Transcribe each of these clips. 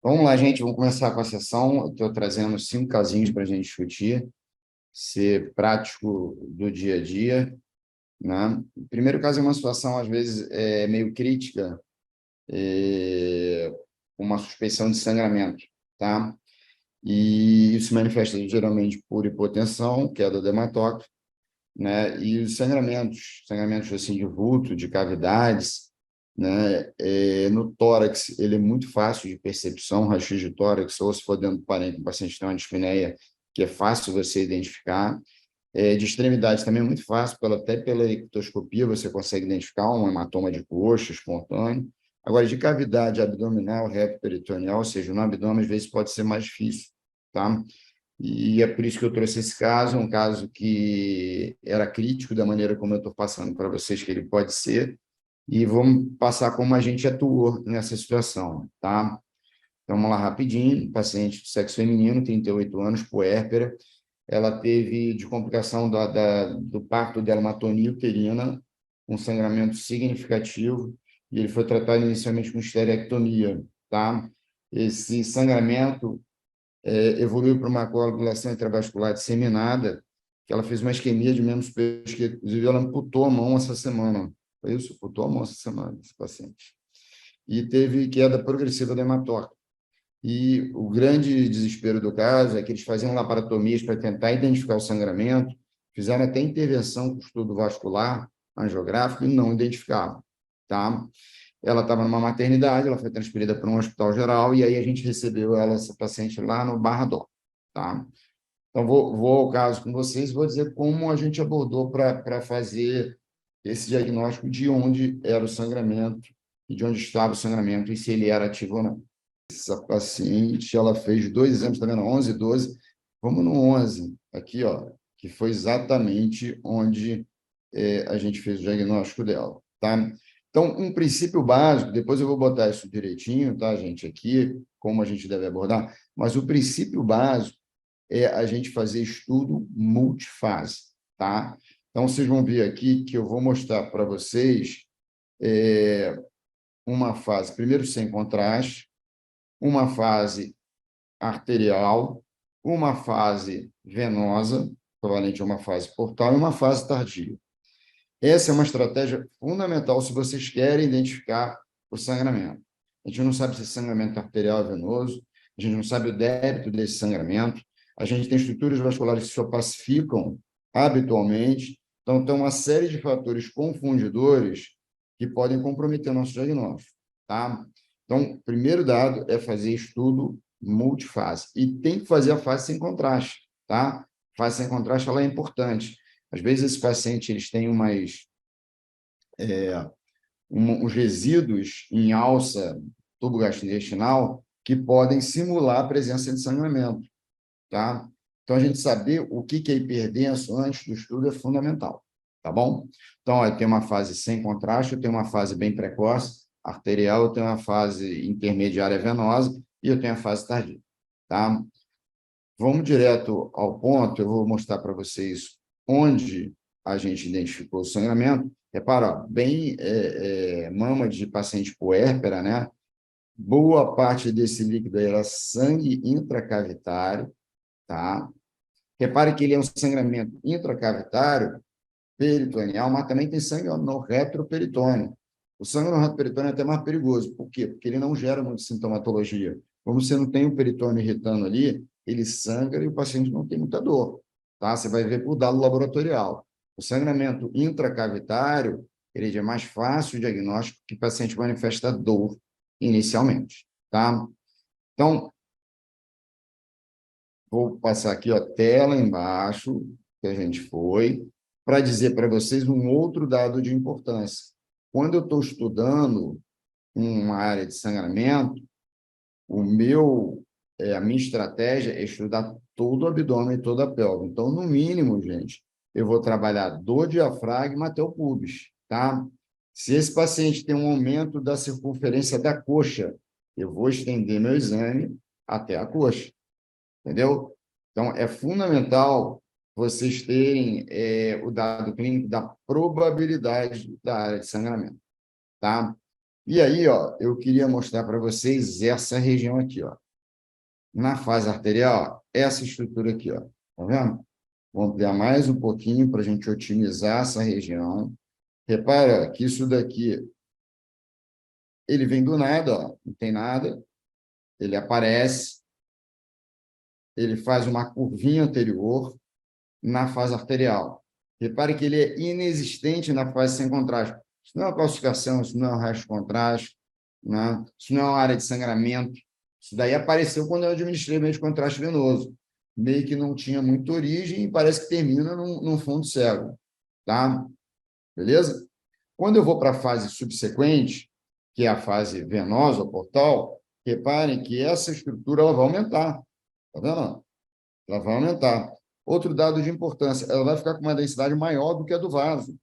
Vamos lá, gente, vamos começar com a sessão. Eu estou trazendo 5 casinhos para a gente discutir, ser prático do dia a dia, né? O primeiro caso é uma situação, às vezes, meio crítica, uma suspeição de sangramento, tá? E isso se manifesta geralmente por hipotensão, queda do hematócrito, né? E os sangramentos assim de vulto, de cavidades, né? No tórax, ele é muito fácil de percepção, raio-x de tórax, ou se for dentro do parênquima, o paciente tem uma dispneia, que é fácil você identificar. De extremidades também é muito fácil, até pela ictoscopia você consegue identificar um hematoma de coxa espontâneo. Agora, de cavidade abdominal, reto-peritoneal, ou seja, no abdômen, às vezes pode ser mais difícil, tá? E é por isso que eu trouxe esse caso, um caso que era crítico da maneira como eu estou passando para vocês que ele pode ser, e vamos passar como a gente atuou nessa situação, tá? Então, vamos lá rapidinho, paciente de sexo feminino, 38 anos, puérpera, ela teve de complicação do parto dela uma atonia uterina, um sangramento significativo, e ele foi tratado inicialmente com esterectomia, tá? Esse sangramento evoluiu para uma coagulação intravascular disseminada, que ela fez uma isquemia de membros superiores, que inclusive ela amputou a mão essa semana. Foi isso? Amputou a mão essa semana, esse paciente. E teve queda progressiva do hematócrito. E o grande desespero do caso é que eles faziam laparotomias para tentar identificar o sangramento, fizeram até intervenção com estudo vascular, angiográfico, e não identificavam, tá? Ela estava numa maternidade, ela foi transferida para um hospital geral, e aí a gente recebeu ela, essa paciente, lá no Barra Dó, tá? Então, vou ao caso com vocês e vou dizer como a gente abordou para fazer esse diagnóstico de onde era o sangramento e de onde estava o sangramento e se ele era ativo ou não. Essa paciente, ela fez 2 exames, está vendo? 11 e 12. Vamos no 11, aqui, ó, que foi exatamente onde a gente fez o diagnóstico dela, tá? Então, um princípio básico, depois eu vou botar isso direitinho, tá, gente, aqui, como a gente deve abordar, mas o princípio básico é a gente fazer estudo multifase, tá? Então, vocês vão ver aqui que eu vou mostrar para vocês uma fase, primeiro sem contraste, uma fase arterial, uma fase venosa, equivalente a uma fase portal, e uma fase tardia. Essa é uma estratégia fundamental se vocês querem identificar o sangramento. A gente não sabe se é sangramento arterial ou venoso, a gente não sabe o débito desse sangramento, a gente tem estruturas vasculares que se opacificam habitualmente, então tem uma série de fatores confundidores que podem comprometer o nosso diagnóstico, tá? Então, o primeiro dado é fazer estudo multifase, e tem que fazer a fase sem contraste, tá? Fase sem contraste, ela é importante. Às vezes, esses pacientes eles têm uns resíduos em alça tubo-gastrointestinal que podem simular a presença de sangramento, tá? Então, a gente saber o que é hiperdenso antes do estudo é fundamental, tá bom? Então, eu tenho uma fase sem contraste, eu tenho uma fase bem precoce, arterial, eu tenho uma fase intermediária venosa e eu tenho a fase tardia, tá? Vamos direto ao ponto, eu vou mostrar para vocês onde a gente identificou o sangramento. Repara, ó, bem mama de paciente puérpera, né? Boa parte desse líquido aí era sangue intracavitário, tá? Repare que ele é um sangramento intracavitário, peritoneal, mas também tem sangue no retroperitônio. O sangue no retroperitônio é até mais perigoso. Por quê? Porque ele não gera muita sintomatologia. Como você não tem o peritônio irritando ali, ele sangra e o paciente não tem muita dor. Tá? Você vai ver por dado laboratorial. O sangramento intracavitário, ele é mais fácil o diagnóstico, que o paciente manifesta dor inicialmente. Tá? Então, vou passar aqui, ó, tela embaixo, que a gente foi, para dizer para vocês um outro dado de importância. Quando eu estou estudando uma área de sangramento, a minha estratégia é estudar todo o abdômen e toda a pelve. Então, no mínimo, gente, eu vou trabalhar do diafragma até o púbis, tá? Se esse paciente tem um aumento da circunferência da coxa, eu vou estender meu exame até a coxa, entendeu? Então, é fundamental vocês terem o dado clínico da probabilidade da área de sangramento, tá? E aí, ó, eu queria mostrar para vocês essa região aqui, ó. Na fase arterial, essa estrutura aqui, ó. Tá vendo? Vou ampliar mais um pouquinho para a gente otimizar essa região. Repara que isso daqui, ele vem do nada, ó, não tem nada. Ele aparece, ele faz uma curvinha anterior na fase arterial. Repare que ele é inexistente na fase sem contraste. Isso não é uma calcificação, isso não é um resto de contraste, né? Isso não é uma área de sangramento. Isso daí apareceu quando eu administrei meio de contraste venoso. Meio que não tinha muita origem e parece que termina num fundo cego. Tá? Beleza? Quando eu vou para a fase subsequente, que é a fase venosa, ou portal, reparem que essa estrutura ela vai aumentar. Tá vendo? Ela vai aumentar. Outro dado de importância, ela vai ficar com uma densidade maior do que a do vaso,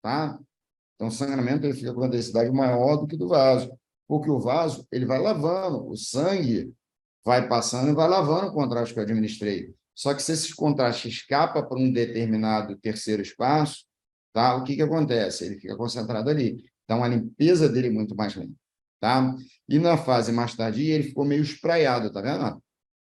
tá? Então, o sangramento ele fica com uma densidade maior do que do vaso, porque o vaso ele vai lavando, o sangue vai passando e vai lavando o contraste que eu administrei. Só que se esse contraste escapa para um determinado terceiro espaço, tá? O que que acontece? Ele fica concentrado ali. Então, a limpeza dele é muito mais lenta, tá? E na fase mais tardia, ele ficou meio espraiado, tá vendo?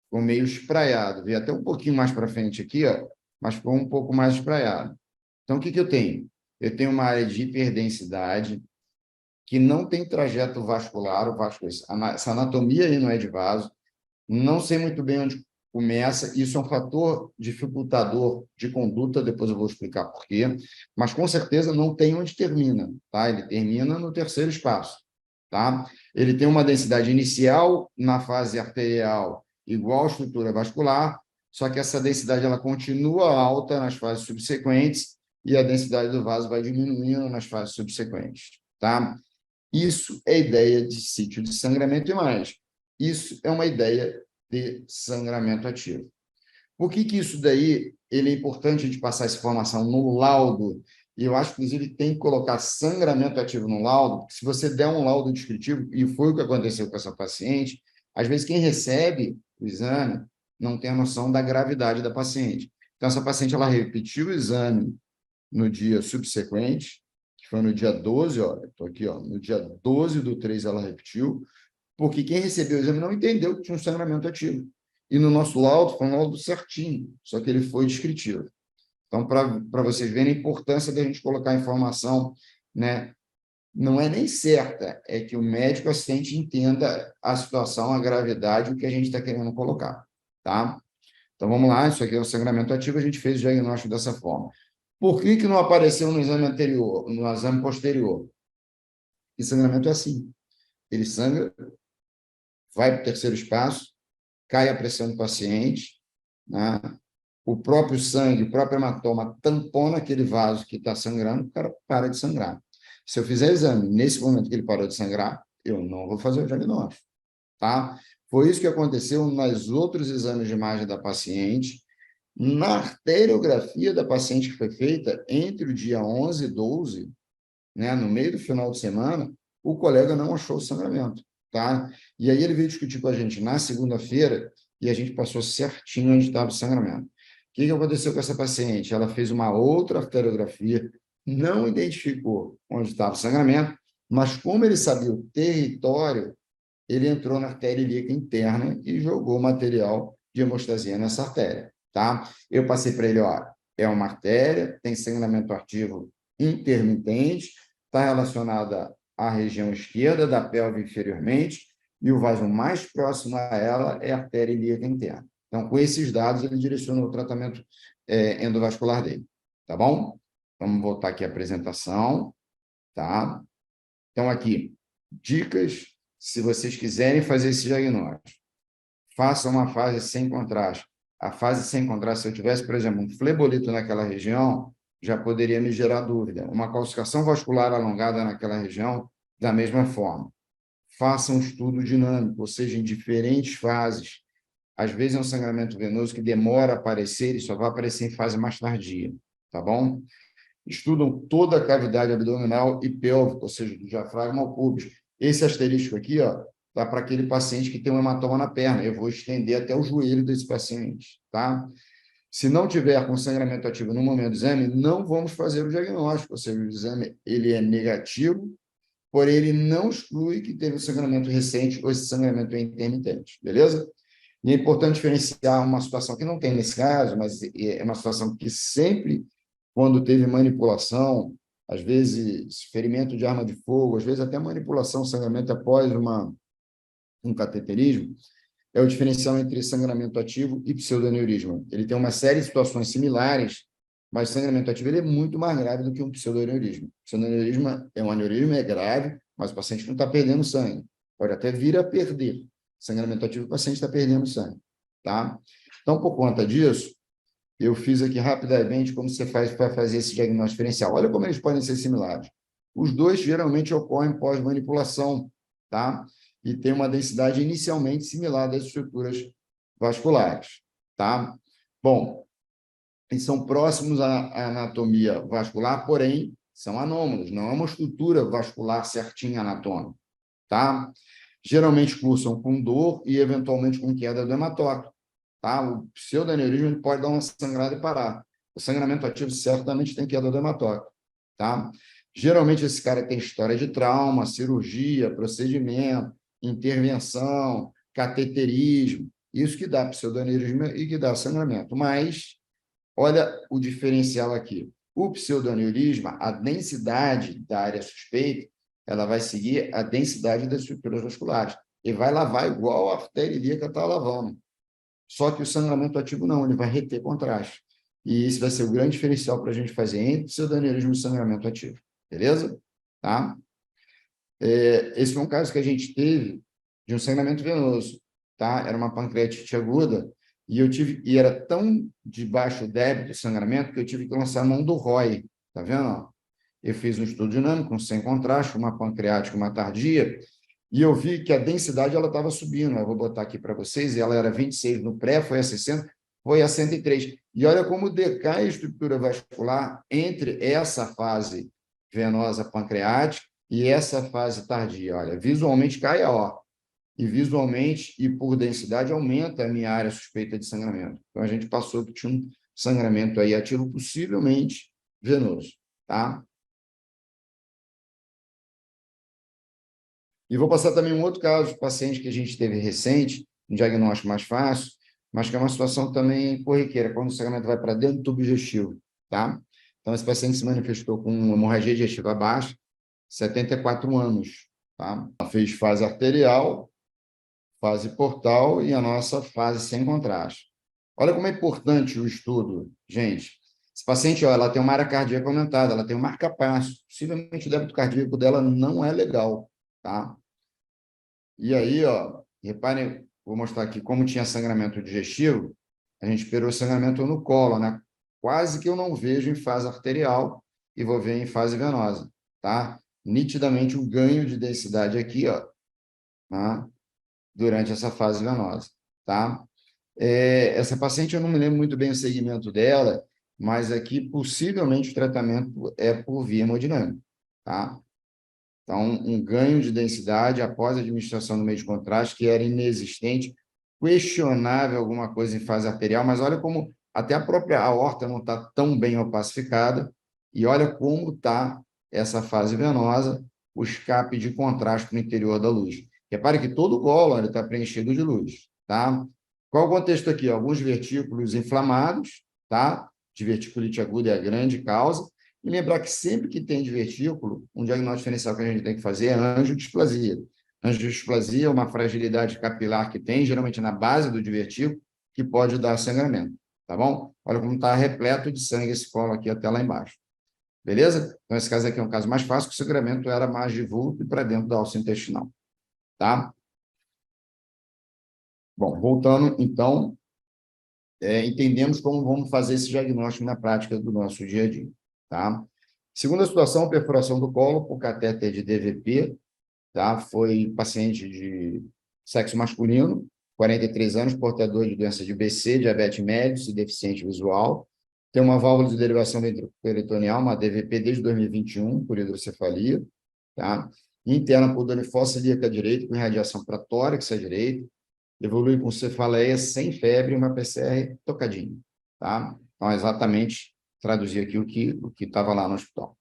Ficou meio espraiado. Veio até um pouquinho mais para frente aqui, ó, mas ficou um pouco mais espraiado. Então, o que que eu tenho? Eu tenho uma área de hiperdensidade que não tem trajeto vascular, essa anatomia aí não é de vaso, não sei muito bem onde começa, isso é um fator dificultador de conduta, depois eu vou explicar por quê, mas com certeza não tem onde termina, tá? Ele termina no terceiro espaço, tá? Ele tem uma densidade inicial na fase arterial igual à estrutura vascular, só que essa densidade ela continua alta nas fases subsequentes e a densidade do vaso vai diminuindo nas fases subsequentes, tá? Isso é ideia de sítio de sangramento e mais. Isso é uma ideia de sangramento ativo. Por que que isso daí ele é importante a gente passar essa informação no laudo? E eu acho, inclusive, que tem que colocar sangramento ativo no laudo, porque se você der um laudo descritivo, e foi o que aconteceu com essa paciente, às vezes quem recebe o exame não tem a noção da gravidade da paciente. Então, essa paciente ela repetiu o exame no dia subsequente, que foi no dia 12, ó, estou aqui, ó, no dia 12 do 3 ela repetiu, porque quem recebeu o exame não entendeu que tinha um sangramento ativo. E no nosso laudo, foi um laudo certinho, só que ele foi descritivo. Então, para vocês verem a importância da gente colocar a informação, né, não é nem certa, é que o médico assistente entenda a situação, a gravidade, o que a gente está querendo colocar, tá? Então, vamos lá, isso aqui é o sangramento ativo, a gente fez o diagnóstico dessa forma. Por que que não apareceu no exame anterior, no exame posterior? E sangramento é assim. Ele sangra, vai para o terceiro espaço, cai a pressão do paciente, né? O próprio sangue, o próprio hematoma tampona aquele vaso que está sangrando, o cara para de sangrar. Se eu fizer exame nesse momento que ele parou de sangrar, eu não vou fazer o diagnóstico, tá? Foi isso que aconteceu nos outros exames de imagem da paciente. Na arteriografia da paciente que foi feita entre o dia 11 e 12, né, no meio do final de semana, o colega não achou o sangramento, tá? E aí ele veio discutir com a gente na segunda-feira e a gente passou certinho onde estava o sangramento. O que que aconteceu com essa paciente? Ela fez uma outra arteriografia, não identificou onde estava o sangramento, mas como ele sabia o território, ele entrou na artéria ilíaca interna e jogou material de hemostasia nessa artéria, tá? Eu passei para ele, ó, é uma artéria, tem sangramento ativo intermitente, está relacionada à região esquerda da pelve inferiormente, e o vaso mais próximo a ela é a artéria ilíaca interna. Então, com esses dados, ele direcionou o tratamento endovascular dele, tá bom? Vamos voltar aqui à apresentação, tá? Então, aqui, dicas, se vocês quiserem fazer esse diagnóstico. Faça uma fase sem contraste. A fase sem contraste, se eu tivesse, por exemplo, um flebolito naquela região, já poderia me gerar dúvida. Uma calcificação vascular alongada naquela região, da mesma forma. Faça um estudo dinâmico, ou seja, em diferentes fases. Às vezes é um sangramento venoso que demora a aparecer e só vai aparecer em fase mais tardia, tá bom? Estudam toda a cavidade abdominal e pélvica, ou seja, do diafragma ao púbis. Esse asterisco aqui, ó, tá para aquele paciente que tem um hematoma na perna. Eu vou estender até o joelho desse paciente, tá? Se não tiver com sangramento ativo no momento do exame, não vamos fazer o diagnóstico, ou seja, o exame ele é negativo porém ele não exclui que teve um sangramento recente ou esse sangramento é intermitente, beleza? E é importante diferenciar uma situação que não tem nesse caso, mas é uma situação que sempre, quando teve manipulação, às vezes ferimento de arma de fogo, às vezes até manipulação, sangramento após um cateterismo, é o diferencial entre sangramento ativo e pseudoaneurisma. Ele tem uma série de situações similares, mas sangramento ativo ele é muito mais grave do que um pseudoaneurisma. Pseudoaneurisma é um aneurisma, é grave, mas o paciente não está perdendo sangue. Pode até vir a perder. Sangramento ativo, o paciente está perdendo sangue. Tá? Então, por conta disso, eu fiz aqui rapidamente como você faz para fazer esse diagnóstico diferencial. Olha como eles podem ser similares. Os dois geralmente ocorrem pós-manipulação, tá? E tem uma densidade inicialmente similar das estruturas vasculares, tá? Bom, e são próximos à anatomia vascular, porém, são anômalos, não é uma estrutura vascular certinha anatômica, tá? Geralmente cursam com dor e, eventualmente, com queda do hematócrito, tá? O pseudoaneurisma ele pode dar uma sangrada e parar. O sangramento ativo certamente tem queda do hematócrito, tá? Geralmente, esse cara tem história de trauma, cirurgia, procedimento, intervenção, cateterismo, isso que dá pseudoaneurisma e que dá sangramento. Mas, olha o diferencial aqui. O pseudoaneurisma, a densidade da área suspeita, ela vai seguir a densidade das estruturas vasculares. E vai lavar igual a artéria ilíaca está lavando. Só que o sangramento ativo não, ele vai reter contraste. E esse vai ser o grande diferencial para a gente fazer entre pseudoaneurisma e sangramento ativo. Beleza? Tá? Esse foi um caso que a gente teve de um sangramento venoso. Tá? Era uma pancreatite aguda e era tão de baixo débito de sangramento que eu tive que lançar a mão do ROI. Tá vendo? Eu fiz um estudo dinâmico, sem contraste, uma pancreática, uma tardia, e eu vi que a densidade ela estava subindo. Eu vou botar aqui para vocês, ela era 26 no pré, foi a 60, foi a 103. E olha como decai a estrutura vascular entre essa fase venosa pancreática e essa fase tardia. Olha, visualmente cai a ó. E visualmente e por densidade aumenta a minha área suspeita de sangramento. Então, a gente passou que tinha um sangramento aí ativo, possivelmente venoso, tá? E vou passar também um outro caso de paciente que a gente teve recente, um diagnóstico mais fácil, mas que é uma situação também corriqueira, quando o sangramento vai para dentro do tubo digestivo, tá? Então, esse paciente se manifestou com hemorragia digestiva baixa, 74 anos, tá? Ela fez fase arterial, fase portal e a nossa fase sem contraste. Olha como é importante o estudo, gente. Esse paciente, ó, ela tem uma área cardíaca aumentada, ela tem um marca-passo, possivelmente o débito cardíaco dela não é legal, tá? E aí, ó, reparem, vou mostrar aqui como tinha sangramento digestivo, a gente esperou sangramento no colo, né? Quase que eu não vejo em fase arterial e vou ver em fase venosa, tá? Nitidamente o ganho de densidade aqui, ó, tá? Durante essa fase venosa, tá? Essa paciente, eu não me lembro muito bem o segmento dela, mas aqui, possivelmente, o tratamento é por via hemodinâmica, tá? Então, um ganho de densidade após a administração do meio de contraste, que era inexistente, questionável alguma coisa em fase arterial, mas olha como até a própria aorta não está tão bem opacificada, e olha como está essa fase venosa, o escape de contraste no interior da luz. Repare que todo o colo está preenchido de luz, tá? Qual o contexto aqui? Alguns vertículos inflamados, tá? Diverticulite aguda é a grande causa, e lembrar que sempre que tem divertículo, um diagnóstico diferencial que a gente tem que fazer é angiodisplasia. Angiodisplasia é uma fragilidade capilar que tem, geralmente na base do divertículo, que pode dar sangramento, tá bom? Olha como está repleto de sangue esse colo aqui até lá embaixo. Beleza? Então, esse caso aqui é um caso mais fácil, que o sangramento era mais de vulto e para dentro da alça intestinal, tá? Bom, voltando, então, entendemos como vamos fazer esse diagnóstico na prática do nosso dia a dia, tá? Segunda situação, perfuração do colo por catéter de DVP, tá? Foi paciente de sexo masculino, 43 anos, portador de doença de BC, diabetes mellitus e deficiente visual. Tem uma válvula de derivação ventriculoperitoneal, uma DVP desde 2021, por hidrocefalia, tá? Interna por dano fossa ilíaca direita, com irradiação para tórax à direita, evolui com cefaleia sem febre e uma PCR tocadinha, tá? Então, exatamente traduzir aqui o que estava lá no hospital.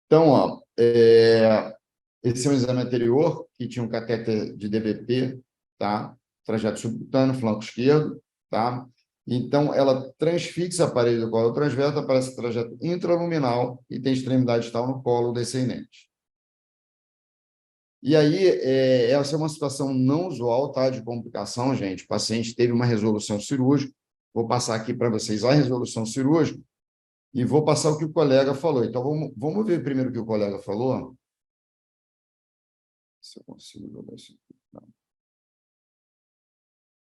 Então, ó, esse é um exame anterior, que tinha um catéter de DBP, tá? Trajeto subcutâneo, flanco esquerdo, tá? Então, ela transfixa a parede do colo transverso, aparece trajeto intraluminal e tem extremidade tal no colo descendente. E aí, essa é uma situação não usual, tá? De complicação, gente. O paciente teve uma resolução cirúrgica. Vou passar aqui para vocês a resolução cirúrgica e vou passar o que o colega falou. Então, vamos ver primeiro o que o colega falou. Se eu consigo jogar isso aqui. Não.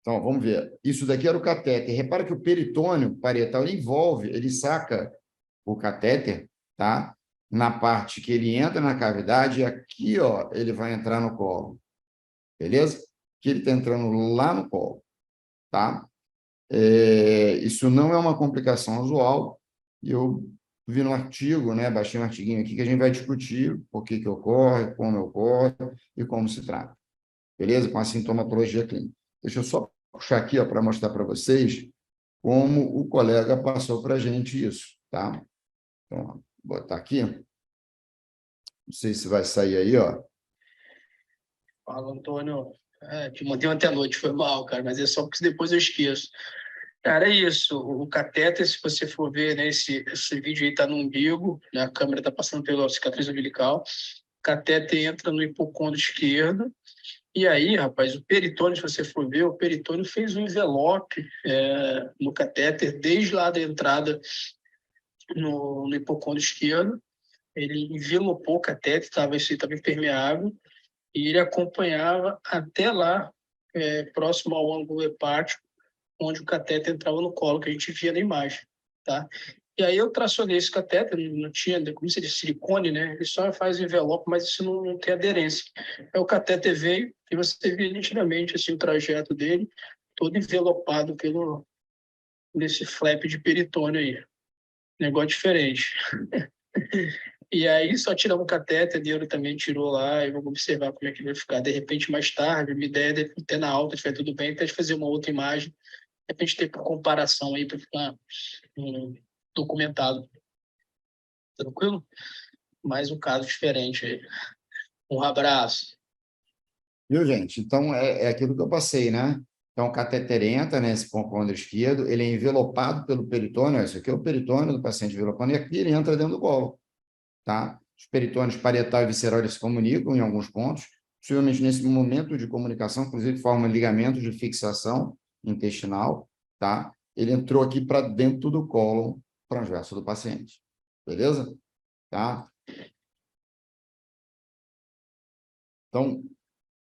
Então, vamos ver. Isso daqui era o catéter. Repara que o peritônio parietal ele envolve, ele saca o catéter, tá? Na parte que ele entra na cavidade, e aqui, ó, ele vai entrar no colo. Beleza? Que ele está entrando lá no colo, tá? Isso não é uma complicação usual, e eu vi no artigo, né, baixei um artiguinho aqui que a gente vai discutir o que ocorre, como ocorre e como se trata, beleza? Com a sintomatologia clínica. Deixa eu só puxar aqui para mostrar para vocês como o colega passou para a gente isso, tá? Então, ó, vou botar aqui, não sei se vai sair aí, ó. Fala, Antônio. Te mandei ontem à noite, foi mal, cara, mas é só porque depois eu esqueço. Cara, é isso. O catéter, se você for ver, né, esse vídeo aí tá no umbigo, né, a câmera tá passando pela cicatriz umbilical. O catéter entra no hipocôndrio esquerdo. E aí, rapaz, o peritônio, se você for ver, o peritônio fez um envelope no catéter desde lá da entrada no hipocôndrio esquerdo. Ele envelopou o catéter, estava impermeável, e ele acompanhava até lá, próximo ao ângulo hepático, onde o catéter entrava no colo, que a gente via na imagem, tá? E aí eu tracionei esse catéter, não tinha, como se diz, silicone, né? Ele só faz envelope, mas isso não tem aderência. Aí o catéter veio e você via nitidamente assim, o trajeto dele, todo envelopado nesse flap de peritônio aí. Negócio diferente. E aí só tiramos o catéter, a neuro também tirou lá, e vamos observar como é que vai ficar. De repente, mais tarde, minha ideia é ter na alta, se estiver tudo bem, até fazer uma outra imagem, de repente ter por comparação aí, para ficar documentado. Tranquilo? Mais um caso diferente aí. Um abraço. Viu, gente? Então, é aquilo que eu passei, né? Então, o catéter entra nesse hipocôndrio esquerdo, ele é envelopado pelo peritônio, isso aqui é o peritônio do paciente envelopando, e aqui ele entra dentro do colo, tá? Os peritônios parietal e visceral eles se comunicam em alguns pontos, possivelmente nesse momento de comunicação, inclusive formam ligamentos de fixação intestinal, tá? Ele entrou aqui para dentro do colo transverso do paciente, beleza? Tá? Então,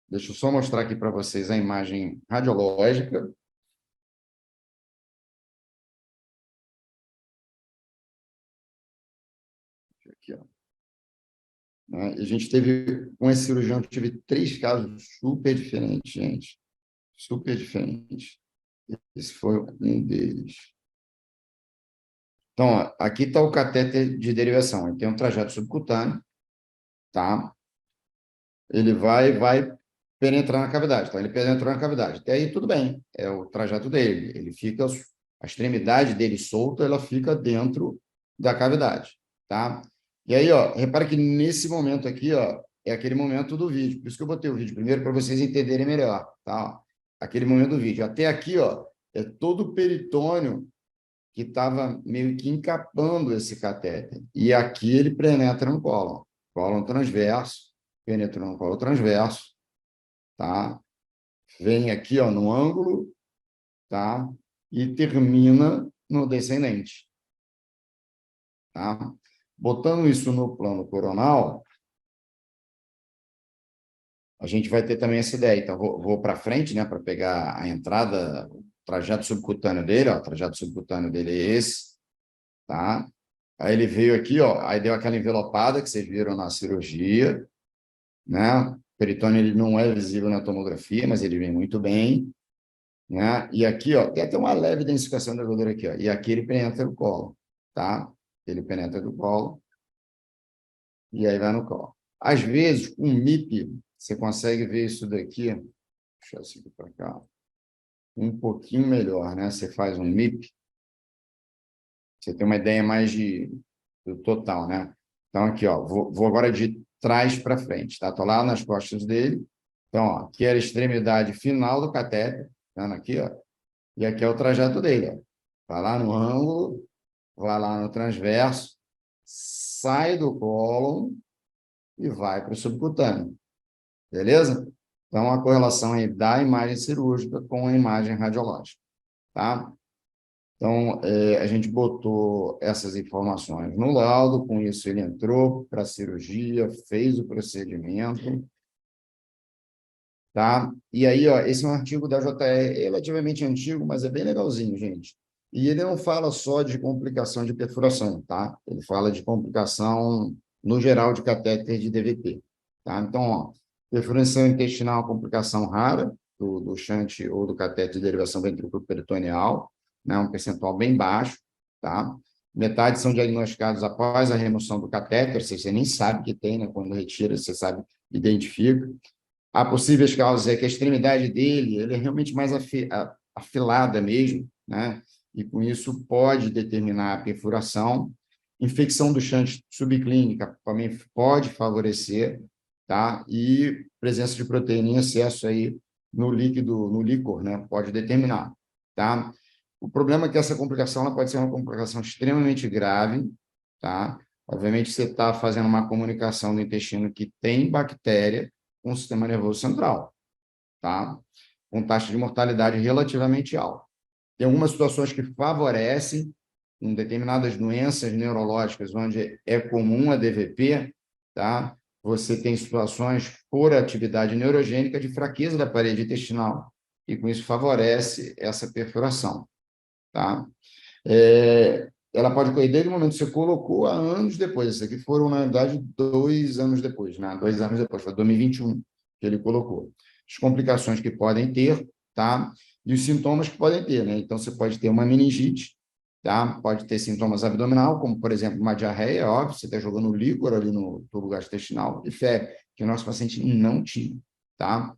deixa eu só mostrar aqui para vocês a imagem radiológica. Aqui, ó. Né? A gente teve, com esse cirurgião, tive 3 casos super diferentes, gente. Super diferentes. Esse foi um deles. Então, ó, aqui está o catéter de derivação. Ele tem um trajeto subcutâneo, tá? Ele vai penetrar na cavidade. Então, ele penetrou na cavidade. Até aí, tudo bem. É o trajeto dele. Ele fica, a extremidade dele solta, ela fica dentro da cavidade, tá? E aí, ó, repara que nesse momento aqui, ó, é aquele momento do vídeo. Por isso que eu botei o vídeo primeiro, para vocês entenderem melhor, tá? Aquele momento do vídeo. Até aqui, ó, é todo o peritônio que estava meio que encapando esse catéter. E aqui ele penetra no cólon. Cólon transverso, penetra no cólon transverso, tá? Vem aqui, ó, no ângulo, tá? E termina no descendente, tá? Botando isso no plano coronal, a gente vai ter também essa ideia. Então, vou para frente, né, para pegar a entrada, o trajeto subcutâneo dele, ó, o trajeto subcutâneo dele é esse, tá? Aí ele veio aqui, ó, aí deu aquela envelopada que vocês viram na cirurgia, né? O peritônio ele não é visível na tomografia, mas ele vem muito bem, né? E aqui, ó, tem até uma leve densificação da gordura aqui, ó. E aqui ele penetra no colo, tá? Ele penetra no colo e aí vai no colo. Às vezes, com MIP, você consegue ver isso daqui, deixa eu seguir para cá, um pouquinho melhor, né? Você faz um MIP, você tem uma ideia mais do total, né? Então, aqui, ó, vou agora de trás para frente, tá? Estou lá nas costas dele. Então, ó, aqui era a extremidade final do catéter, vendo aqui, ó. E aqui é o trajeto dele, ó. Vai lá no ângulo, vai lá no transverso, sai do cólon e vai para o subcutâneo. Beleza? Então, a correlação aí da imagem cirúrgica com a imagem radiológica, tá? Então, a gente botou essas informações no laudo, com isso ele entrou para a cirurgia, fez o procedimento, tá? E aí, ó, esse é um artigo da JR, relativamente antigo, mas é bem legalzinho, gente. E ele não fala só de complicação de perfuração, tá? Ele fala de complicação, no geral, de catéter de DVT, tá? Então, ó, perfuração intestinal é uma complicação rara do shunt ou do catéter de derivação ventrículo-peritoneal, né? Um percentual bem baixo, tá? Metade são diagnosticados após a remoção do catéter, você nem sabe que tem, né? Quando retira, você sabe, identifica. Há possíveis causas é que a extremidade dele ele é realmente mais afilada mesmo, né? E com isso pode determinar a perfuração. Infecção do shunt subclínica também pode favorecer, tá? E presença de proteína em excesso aí no líquido, no líquor, né? Pode determinar, tá? O problema é que essa complicação ela pode ser uma complicação extremamente grave, tá? Obviamente, você está fazendo uma comunicação do intestino que tem bactéria com o sistema nervoso central, tá? Com taxa de mortalidade relativamente alta. Tem algumas situações que favorecem, em determinadas doenças neurológicas, onde é comum a DVP, tá? Você tem situações por atividade neurogênica de fraqueza da parede intestinal, e com isso favorece essa perfuração, tá? Ela pode ocorrer desde o momento que você colocou a anos depois. Isso aqui foram, na verdade, 2 anos depois, né? 2 anos depois, foi 2021 que ele colocou. As complicações que podem ter, tá? E os sintomas que podem ter, né? Então, você pode ter uma meningite, tá? Pode ter sintomas abdominal, como, por exemplo, uma diarreia, óbvio, você está jogando líquor ali no tubo gastrointestinal, e febre, que o nosso paciente não tinha, tá?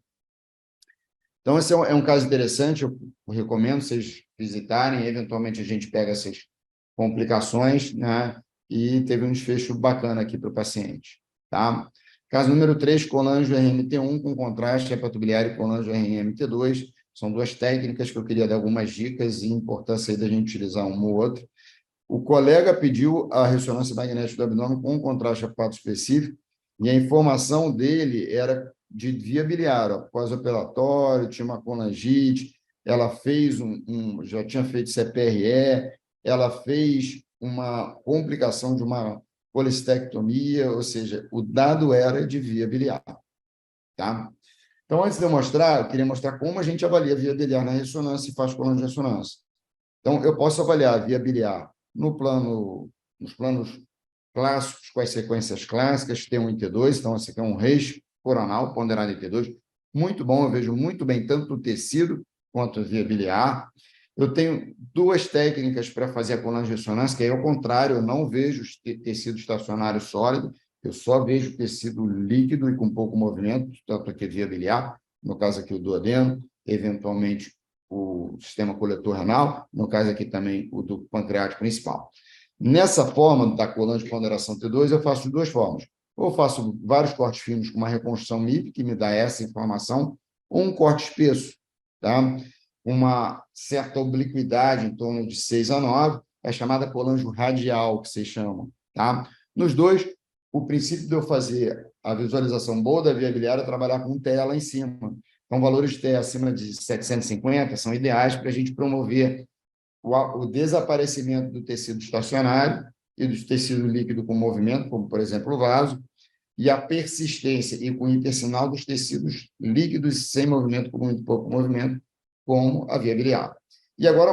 Então, esse é um caso interessante, eu recomendo vocês visitarem, eventualmente a gente pega essas complicações, né? E teve um desfecho bacana aqui para o paciente, tá? Caso número 3, colangio-RMT1 com contraste hepatobiliar e colangio-RMT2, são 2 técnicas que eu queria dar algumas dicas e importância aí da gente utilizar uma ou outra. O colega pediu a ressonância magnética do abdômen com contraste hepato específico, e a informação dele era de via biliar, ó, pós-operatório, tinha uma colangite, ela fez já tinha feito CPRE, ela fez uma complicação de uma colestectomia, ou seja, o dado era de via biliar, tá? Então, antes de eu mostrar, eu queria mostrar como a gente avalia a via biliar na ressonância e faz colangio-ressonância. Então, eu posso avaliar a via biliar nos planos clássicos, com as sequências clássicas, T1 e T2, então, esse aqui é um REIS coronal ponderado em T2, muito bom, eu vejo muito bem tanto o tecido quanto a via biliar. Eu tenho 2 técnicas para fazer a colangio-ressonância, que aí, ao contrário, eu não vejo tecido estacionário sólido, eu só vejo tecido líquido e com pouco movimento, tanto aqui a via biliar, no caso aqui o duodeno, eventualmente o sistema coletor renal, no caso aqui também o do pancreático principal. Nessa forma da colangio-ponderação T2, eu faço de 2 formas. Ou faço vários cortes finos com uma reconstrução MIP, que me dá essa informação, ou um corte espesso, tá? Uma certa obliquidade em torno de 6 a 9, é chamada colangio radial, que vocês chamam, tá? Nos dois, o princípio de eu fazer a visualização boa da via biliar é trabalhar com TE lá em cima. Então, valores de TE acima de 750 são ideais para a gente promover o desaparecimento do tecido estacionário e do tecido líquido com movimento, como, por exemplo, o vaso, e a persistência e o intersinal dos tecidos líquidos sem movimento, com muito pouco movimento, como a via biliar. E agora,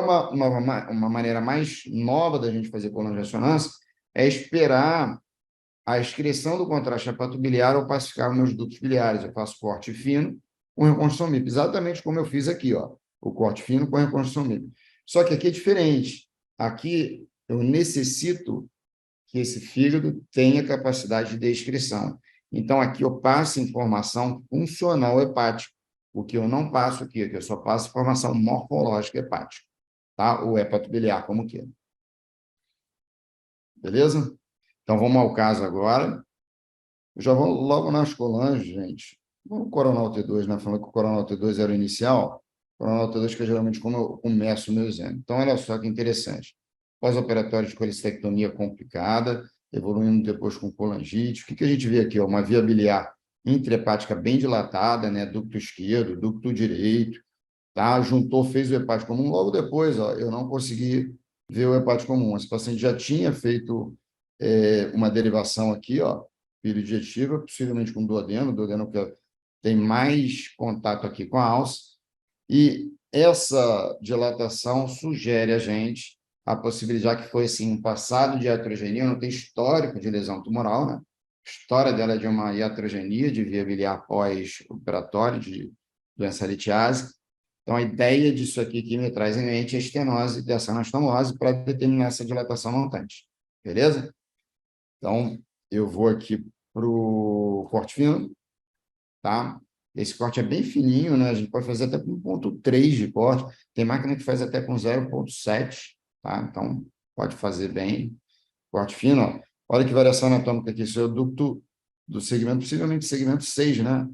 uma maneira mais nova da gente fazer colangio-ressonância é esperar a excreção do contraste hepatobiliar ao pacificar meus dutos biliares. Eu faço corte fino com reconstrução MIP, exatamente como eu fiz aqui, ó, o corte fino com reconstrução MIP. Só que aqui é diferente. Aqui eu necessito que esse fígado tenha capacidade de excreção. Então, aqui eu passo informação funcional hepática, o que eu não passo aqui, eu só passo informação morfológica hepática, tá? O hepatobiliar, como que é. Beleza? Então, vamos ao caso agora. Eu já vou logo nas colanges, gente. O Coronal T2, né? Falando que o Coronal T2 era o inicial, o Coronal T2 que é geralmente como eu começo o meu exame. Então, olha só que interessante. Pós-operatório de colecistectomia complicada, evoluindo depois com colangite. O que a gente vê aqui? Ó? Uma via biliar intrahepática bem dilatada, né? Ducto esquerdo, ducto direito, tá? Juntou, fez o hepático comum. Logo depois, ó, eu não consegui ver o hepático comum. Esse paciente já tinha feito uma derivação aqui, ó, piridietiva, possivelmente com duodeno que tem mais contato aqui com a alça, e essa dilatação sugere a gente a possibilidade que foi assim, um passado de iatrogenia, não tem histórico de lesão tumoral, né? A história dela é de uma iatrogenia de via biliar pós-operatório de doença litiase. Então, a ideia disso aqui que me traz em mente é a estenose dessa anastomose para determinar essa dilatação montante. Beleza? Então, eu vou aqui para o corte fino, tá? Esse corte é bem fininho, né? A gente pode fazer até com 1,3 de corte. Tem máquina que faz até com 0,7, tá? Então, pode fazer bem. Corte fino, ó. Olha que variação anatômica aqui. Isso é o ducto do segmento, possivelmente segmento 6, né?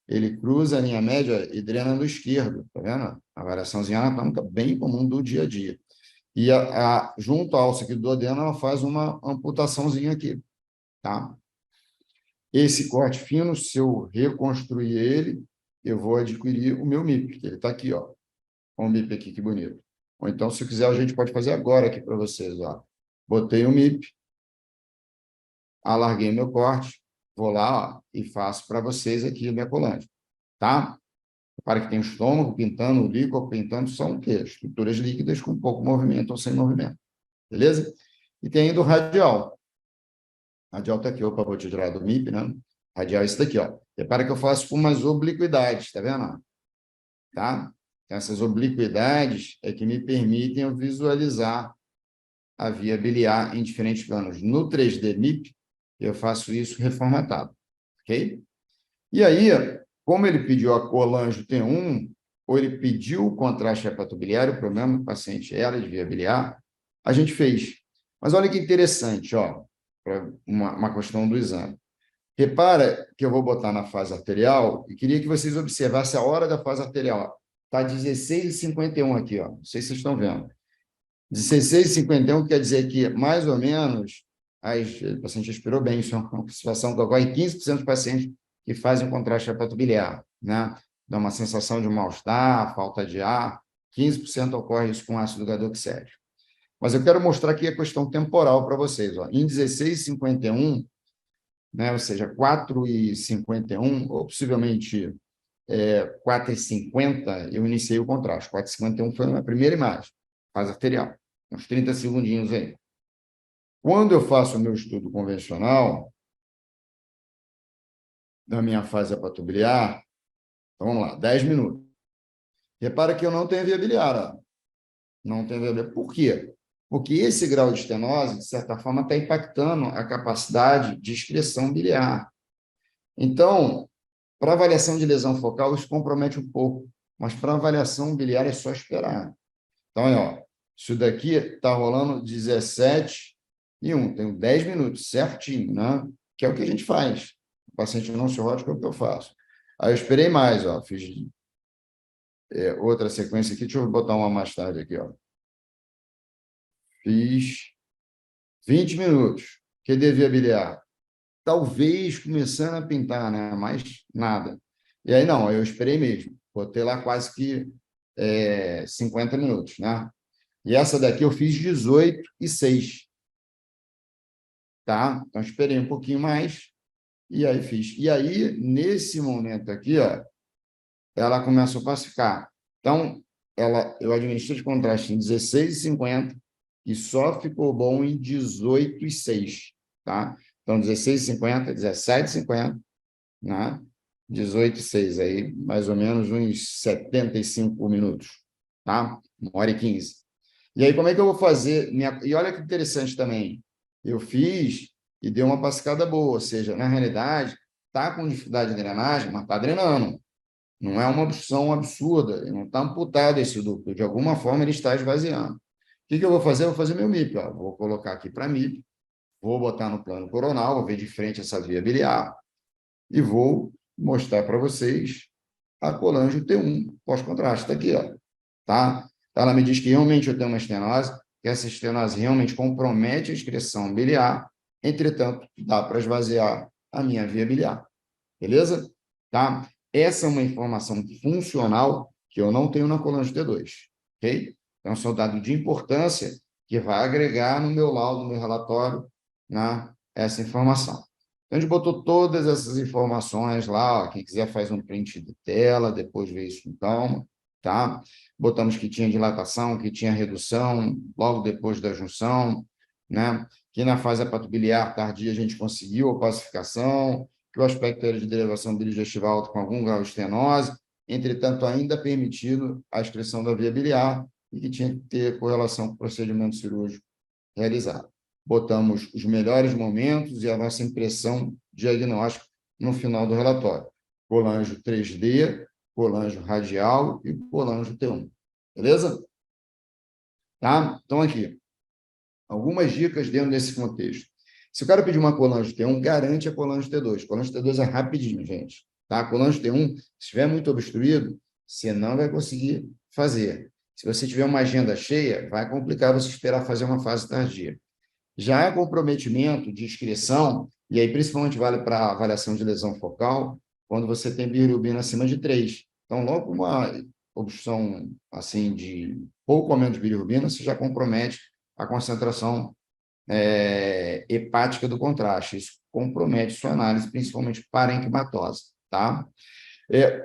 Ele cruza a linha média e drena no esquerdo, tá vendo? A variaçãozinha anatômica bem comum do dia a dia. E junto à alça aqui do duodeno, ela faz uma amputaçãozinha aqui, tá? Esse corte fino, se eu reconstruir ele, eu vou adquirir o meu MIP, que ele está aqui, ó. Olha o MIP aqui, que bonito. Ou então, se quiser, a gente pode fazer agora aqui para vocês, ó. Botei o MIP, alarguei meu corte, vou lá, ó, e faço para vocês aqui a minha colagem, tá? Para que tem o estômago pintando, o líquido pintando, são o quê? Estruturas líquidas com pouco movimento ou sem movimento, beleza? E tem ainda o radial. Radial está aqui, opa, vou te tirar do MIP, né? Radial é esse daqui, ó. Repara que eu faço com umas obliquidades, tá vendo? Tá? Essas obliquidades é que me permitem eu visualizar a via biliar em diferentes planos. No 3D MIP, eu faço isso reformatado, ok? E aí, como ele pediu a colange T1, ou ele pediu o contraste hepatobiliar, o problema do paciente era de via biliar, a gente fez. Mas olha que interessante, ó, uma questão do exame. Repara que eu vou botar na fase arterial e queria que vocês observassem a hora da fase arterial. Está 16h51 aqui, ó. Não sei se vocês estão vendo. 16h51 quer dizer que, mais ou menos, o paciente respirou bem. Isso é uma situação que ocorre em 15% dos pacientes que fazem contraste hepatobiliar, né? Dá uma sensação de mal-estar, falta de ar. 15% ocorre isso com ácido gadoxélico. Mas eu quero mostrar aqui a questão temporal para vocês. Ó. Em 16h51, né, ou seja, 4h51, ou possivelmente 4h50, eu iniciei o contraste. 4h51 foi a primeira imagem, fase arterial, uns 30 segundinhos aí. Quando eu faço o meu estudo convencional, da minha fase hepatobiliar, então vamos lá, 10 minutos. Repara que eu não tenho via biliar, ó. Não tenho via biliar. Por quê? Porque esse grau de estenose, de certa forma, está impactando a capacidade de excreção biliar. Então, para avaliação de lesão focal, isso compromete um pouco, mas para avaliação biliar é só esperar. Então, ó, isso daqui está rolando 17h01, tenho 10 minutos, certinho, né? Que é o que a gente faz. O paciente não cirrótico é o que eu faço. Aí eu esperei mais, ó, fiz outra sequência aqui, deixa eu botar uma mais tarde aqui, ó. Fiz 20 minutos, que devia biliar. Talvez começando a pintar, né? Mas nada. E aí, não, eu esperei mesmo. Botei lá quase que 50 minutos, né? E essa daqui eu fiz 18h06. Tá? Então, esperei um pouquinho mais e aí fiz. E aí, nesse momento aqui, ó, ela começa a pacificar. Então, eu administrei de contraste em 16h50 e só ficou bom em 18h06, tá? Então, 16h50, 17h50, né? 18h06, aí, mais ou menos uns 75 minutos, tá? 1h15. E aí, como é que eu vou fazer? E olha que interessante também, eu fiz e deu uma pacificada boa, ou seja, na realidade, está com dificuldade de drenagem, mas está drenando. Não é uma obstrução absurda, não está amputado esse ducto, de alguma forma ele está esvaziando. O que eu vou fazer? Eu vou fazer meu MIP, ó. Vou colocar aqui para MIP, vou botar no plano coronal, vou ver de frente essa via biliar e vou mostrar para vocês a colângio T1 pós-contraste. Está aqui, ó, tá? Ela me diz que realmente eu tenho uma estenose, que essa estenose realmente compromete a excreção biliar, entretanto, dá para esvaziar a minha via biliar. Beleza? Tá? Essa é uma informação funcional que eu não tenho na colângio T2. Ok? Então, é um dado de importância que vai agregar no meu laudo, no meu relatório, né, essa informação. Então, a gente botou todas essas informações lá, ó, quem quiser faz um print de tela, depois vê isso com calma, tá? Botamos que tinha dilatação, que tinha redução, logo depois da junção, né? Que na fase hepatobiliar tardia a gente conseguiu a pacificação, que o aspecto era de derivação biligestiva alta com algum grau de estenose, entretanto, ainda permitido a excreção da via biliar e que tinha que ter correlação com o procedimento cirúrgico realizado. Botamos os melhores momentos e a nossa impressão diagnóstica no final do relatório. Colângio 3D, colângio radial e colângio T1. Beleza? Tá? Então, aqui, algumas dicas dentro desse contexto. Se o cara pedir uma colângio T1, garante a colângio T2. Colângio T2 é rapidinho, gente. Tá? Colângio T1, se estiver muito obstruído, você não vai conseguir fazer. Se você tiver uma agenda cheia, vai complicar você esperar fazer uma fase tardia. Já é comprometimento de excreção, e aí principalmente vale para avaliação de lesão focal, quando você tem bilirrubina acima de 3. Então, logo uma obstrução assim, de pouco aumento de bilirrubina, você já compromete a concentração hepática do contraste. Isso compromete sua análise, principalmente parenquimatosa. Tá?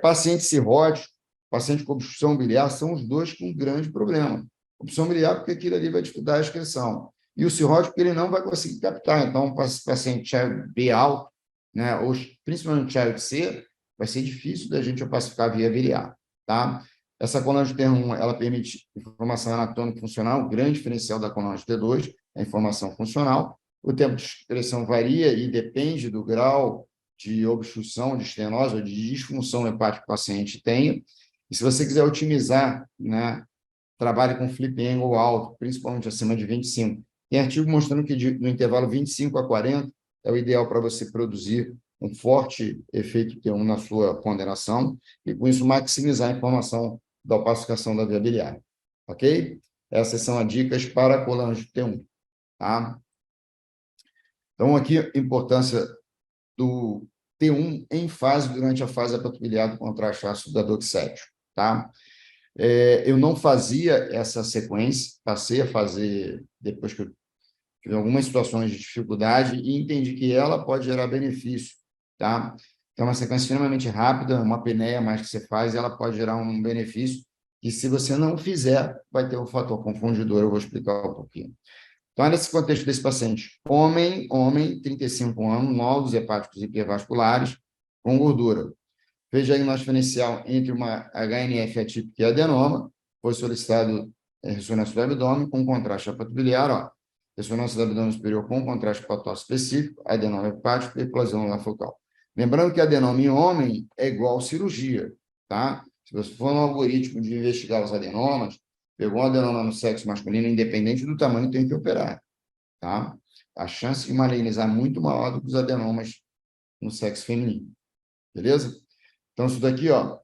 Paciente cirrótico, paciente com obstrução biliar, são os dois com um grande problema. Obstrução biliar, porque aquilo ali vai dificultar a excreção. E o cirrótico, porque ele não vai conseguir captar. Então, paciente Child B alto, né, ou principalmente Child C, vai ser difícil da gente opacificar via biliar. Tá? Essa colângio T1, ela permite informação anatômica funcional, o grande diferencial da colângio T2 é a informação funcional. O tempo de excreção varia e depende do grau de obstrução, de estenose ou de disfunção hepática que o paciente tenha. E se você quiser otimizar, né, trabalhe com flip angle alto, principalmente acima de 25. Tem artigo mostrando que no intervalo 25 a 40 é o ideal para você produzir um forte efeito T1 na sua ponderação e, com isso, maximizar a informação da opacificação da via biliar. Ok? Essas são as dicas para colângio T1. Tá? Então, aqui, a importância do T1 em fase durante a fase hepatobiliar do contraste ácido da doxétio. Tá? Eu não fazia essa sequência, passei a fazer depois que eu tive algumas situações de dificuldade e entendi que ela pode gerar benefício. Tá? Então, é uma sequência extremamente rápida, uma peneia mais que você faz, ela pode gerar um benefício que, se você não fizer, vai ter um fator confundidor, eu vou explicar um pouquinho. Então, nesse contexto desse paciente, homem, 35 anos, nódulos hepáticos hipervasculares, com gordura. Fez diagnóstico inicial entre uma HNF atípica e adenoma, foi solicitado ressonância do abdômen com contraste hepatobiliar, ó, ressonância do abdômen superior com contraste patótico específico, adenoma hepático e plasma focal. Lembrando que adenoma em homem é igual cirurgia, tá? Se você for no algoritmo de investigar os adenomas, pegou um adenoma no sexo masculino, independente do tamanho, tem que operar, tá? A chance de malignizar é muito maior do que os adenomas no sexo feminino, beleza? Então, isso daqui, ó,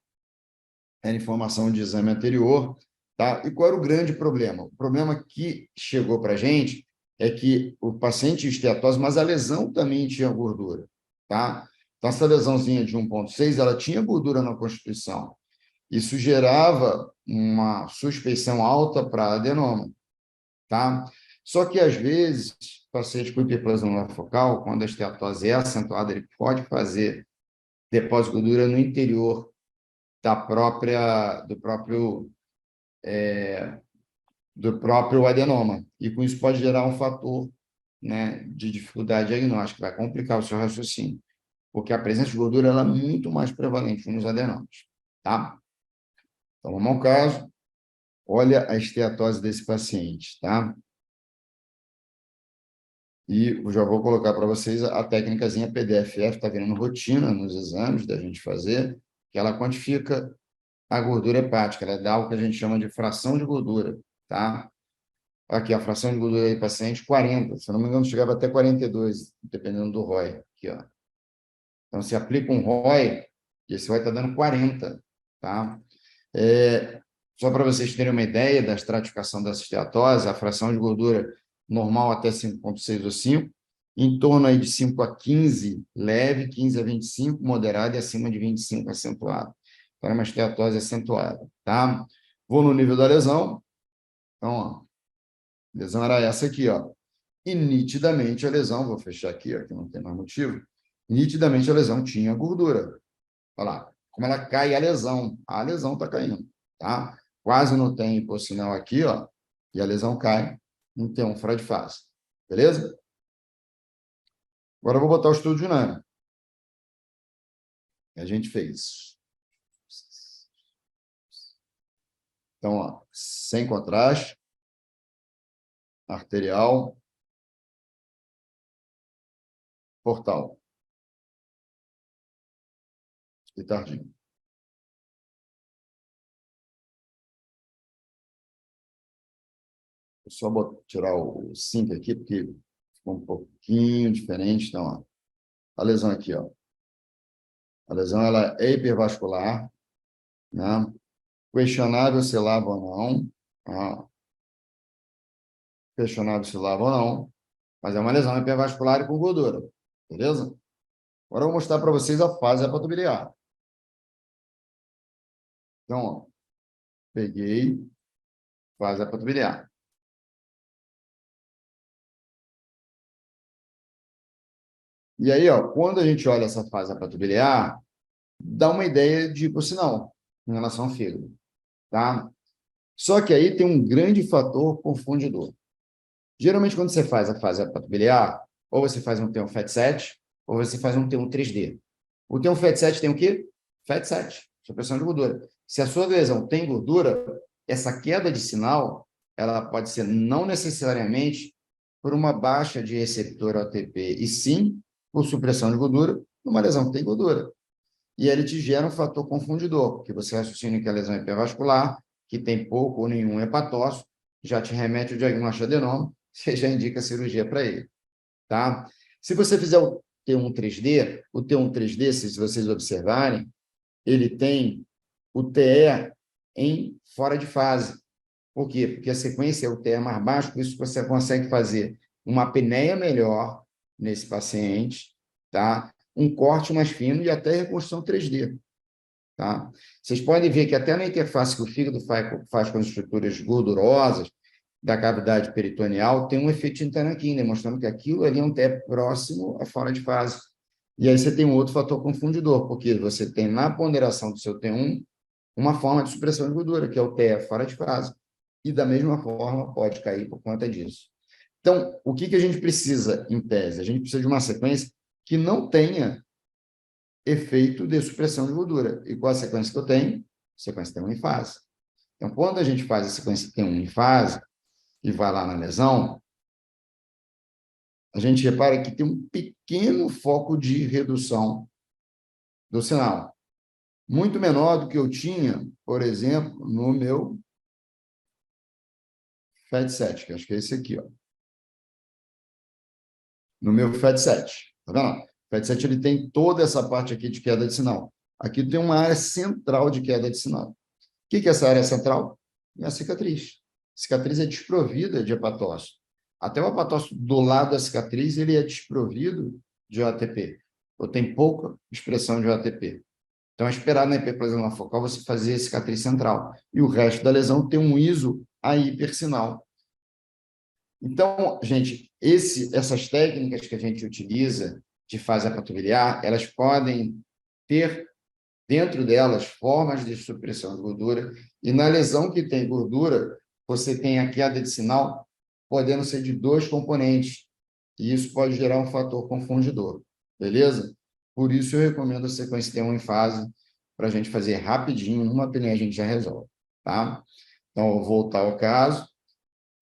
era informação de exame anterior, tá? E qual era o grande problema? O problema que chegou para a gente é que o paciente tinha esteatose, mas a lesão também tinha gordura, tá? Então, essa lesãozinha de 1,6, ela tinha gordura na constituição. Isso gerava uma suspeição alta para adenoma, tá? Só que, às vezes, o paciente com hiperplasia focal, quando a esteatose é acentuada, ele pode fazer depósito de gordura no interior do próprio adenoma. E, com isso, pode gerar um fator, né, de dificuldade diagnóstica, vai complicar o seu raciocínio, porque a presença de gordura ela é muito mais prevalente nos adenomas, tá? Então, vamos ao caso. Olha a esteatose desse paciente, tá? E eu já vou colocar para vocês a técnicazinha PDFF, está virando rotina nos exames da gente fazer, que ela quantifica a gordura hepática, ela dá o que a gente chama de fração de gordura, tá? Aqui, a fração de gordura do paciente, 40. Se eu não me engano, chegava até 42, dependendo do ROI. Aqui, ó. Então, se aplica um ROI, esse ROI está dando 40, tá? Só para vocês terem uma ideia da estratificação da esteatose, a fração de gordura normal até 5,6 ou 5, em torno aí de 5 a 15, leve, 15 a 25, moderado e acima de 25, acentuado. Então, é uma esteatose acentuada, tá? Vou no nível da lesão. Então, ó, a lesão era essa aqui, ó. E nitidamente a lesão, vou fechar aqui, ó, que não tem mais motivo, nitidamente a lesão tinha gordura. Olha lá, como ela cai a lesão está caindo, tá? Quase não tem hipossinal aqui, ó, e a lesão cai, não tem um fora de face, beleza? Agora eu vou botar o estudo dinâmico. A gente fez. Então, ó, sem contraste, arterial, portal e tardio. Vou só tirar o 5 aqui, porque ficou um pouquinho diferente. Então, ó, a lesão aqui, ó. A lesão ela é hipervascular, né? Questionável se lava ou não. Ó. Questionável se lava ou não. Mas é uma lesão hipervascular e com gordura. Beleza? Agora eu vou mostrar para vocês a fase hepatobiliar. Então, ó, peguei fase hepatobiliar. E aí, ó, quando a gente olha essa fase hepatobiliar, dá uma ideia de hipossinal em relação ao fígado, tá? Só que aí tem um grande fator confundidor. Geralmente, quando você faz a fase hepatobiliar, ou você faz um T1 FAT7, ou você faz um T1 3D. O T1 FAT7 tem o quê? FAT7, supressão de gordura. Se a sua lesão tem gordura, essa queda de sinal, ela pode ser não necessariamente por uma baixa de receptor ATP, e sim por supressão de gordura numa lesão que tem gordura. E ele te gera um fator confundidor, porque você raciocina que a lesão é hipervascular, que tem pouco ou nenhum hepatócito, já te remete ao diagnóstico de adenoma, você já indica a cirurgia para ele, tá? Se você fizer o T1 3D, o T1 3D, se vocês observarem, ele tem o TE em fora de fase. Por quê? Porque a sequência é o TE mais baixo, por isso você consegue fazer uma apneia melhor nesse paciente, tá? Um corte mais fino e até reconstrução 3D. Tá? Vocês podem ver que até na interface que o fígado faz com as estruturas gordurosas da cavidade peritoneal, tem um efeito Tintanakin, demonstrando que aquilo ali é um TE próximo a fora de fase. E aí você tem um outro fator confundidor, porque você tem na ponderação do seu T1 uma forma de supressão de gordura, que é o TE fora de fase. E da mesma forma pode cair por conta disso. Então, o que a gente precisa, em tese? A gente precisa de uma sequência que não tenha efeito de supressão de gordura. E qual a sequência que eu tenho? Sequência T1 em fase. Então, quando a gente faz a sequência T1 em fase e vai lá na lesão, a gente repara que tem um pequeno foco de redução do sinal. Muito menor do que eu tinha, por exemplo, no meu FAT7, que acho que é esse aqui, ó. No meu FAT7. Tá vendo? O FAT7 ele tem toda essa parte aqui de queda de sinal. Aqui tem uma área central de queda de sinal. O que é essa área central? É a cicatriz. A cicatriz é desprovida de hepatócito. Até o hepatócito do lado da cicatriz ele é desprovido de OATP, ou tem pouca expressão de OATP. Então, é esperado na hiperplasia focal você fazer a cicatriz central. E o resto da lesão tem um ISO a hipersinal. Então, gente, essas técnicas que a gente utiliza de fase hepatobiliar, elas podem ter dentro delas formas de supressão de gordura, e na lesão que tem gordura, você tem a queda de sinal podendo ser de 2 componentes, e isso pode gerar um fator confundidor, beleza? Por isso eu recomendo a sequência T1 em fase, para a gente fazer rapidinho, numa apneia a gente já resolve, tá? Então, eu vou voltar ao caso,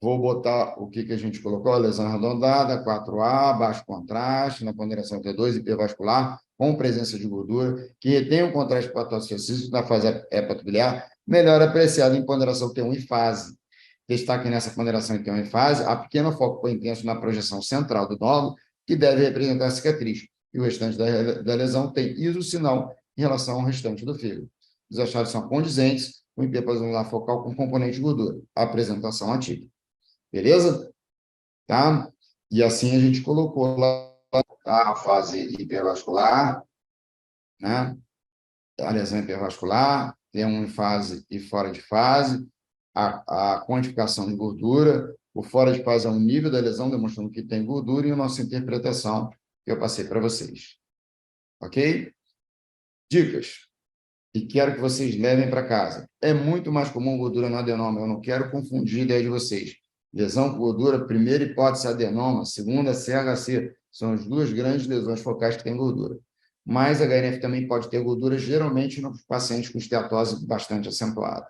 vou botar o que a gente colocou, a lesão arredondada, 4A, baixo contraste, na ponderação T2, hipervascular, com presença de gordura, que retém o contraste hepatossocial na fase hepatobiliar, melhor apreciado em ponderação T1 em fase. Destaque nessa ponderação então em fase, a pequena foco foi intenso na projeção central do nódulo, que deve representar a cicatriz, e o restante da lesão tem isosinal em relação ao restante do fígado. Os achados são condizentes com o hiperplasia focal com componente de gordura, apresentação atípica. Beleza? Tá? E assim a gente colocou lá a fase hipervascular, né? A lesão hipervascular, tem um em fase e fora de fase, a quantificação de gordura, o fora de fase é um nível da lesão, demonstrando que tem gordura, e a nossa interpretação que eu passei para vocês. Ok? Dicas. E quero que vocês levem para casa. É muito mais comum gordura no adenoma, eu não quero confundir a ideia de vocês. Lesão com gordura, primeira hipótese adenoma, segunda CHC, são as duas grandes lesões focais que têm gordura. Mas a HNF também pode ter gordura, geralmente nos pacientes com esteatose bastante acentuada.